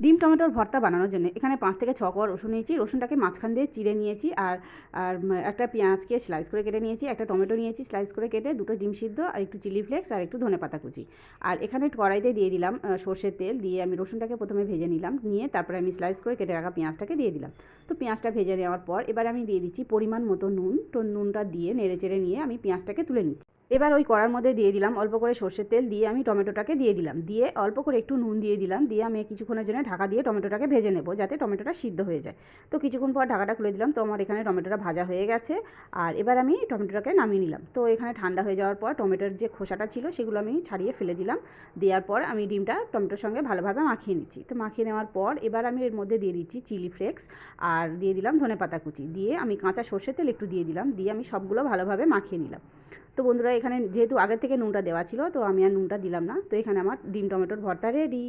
ডিম টমেটোর ভর্তা বানানোর জন্য এখানে 5 থেকে 6 কোয়া রসুন নিয়েছি। রসুনটাকে মাঝখান দিয়ে চিড়ে নিয়েছি। আর আর একটা পেঁয়াজকে স্লাইস করে কেটে নিয়েছি। একটা টমেটো নিয়েছি স্লাইস করে কেটে, 2টো ডিম সিদ্ধ আর একটু চিলি ফ্লেক্স আর একটু ধনেপাতা কুচি। আর এখানে কড়াইতে দিয়ে দিলাম সর্ষের তেল। দিয়ে আমি রসুনটাকে প্রথমে ভেজে নিলাম, নিয়ে তারপরে আমি স্লাইস করে কেটে রাখা পেঁয়াজটাকে দিয়ে দিলাম। তো পেঁয়াজটা ভেজে নেওয়ার পর এবার আমি দিয়ে দিচ্ছি পরিমাণ মতো নুন। তো নুনটা দিয়ে নেড়েচেড়ে নিয়ে আমি পেঁয়াজটাকে তুলে নিচ্ছি। এবার ওই কড়ার মধ্যে দিয়ে দিলাম অল্প করে সর্ষের তেল। দিয়ে আমি টমেটোটাকে দিয়ে দিলাম, দিয়ে অল্প করে একটু নুন দিয়ে দিলাম। দিয়ে আমি কিছুক্ষণের জন্য ঢাকা দিয়ে টমেটোটাকে ভেজে নেব, যাতে টমেটোটা সিদ্ধ হয়ে যায়। তো কিছুক্ষণ পর ঢাকাটা খুলে দিলাম। তো আমার এখানে টমেটোটা ভাজা হয়ে গেছে। আর এবার আমি টমেটোটাকে নামিয়ে নিলাম। তো এখানে ঠান্ডা হয়ে যাওয়ার পর টমেটোর যে খোসাটা ছিল সেগুলো আমি ছাড়িয়ে ফেলে দিলাম। দেওয়ার পর আমি ডিমটা টমেটোর সঙ্গে ভালোভাবে মাখিয়ে নিচ্ছি। তো মাখিয়ে নেওয়ার পর এবার আমি এর মধ্যে দিয়ে দিচ্ছি চিলি ফ্লেক্স আর দিয়ে দিলাম ধনেপাতা কুচি। দিয়ে আমি কাঁচা সর্ষের তেল একটু দিয়ে দিলাম। দিয়ে আমি সবগুলো ভালোভাবে মাখিয়ে নিলাম। তো বন্ধুরা, এখানে যেহেতু আগের থেকে নুনটা দেওয়া ছিল, তো আমি আর নুনটা দিলাম না। তো এখানে আমার ডিম টমেটোর ভর্তা রেডি।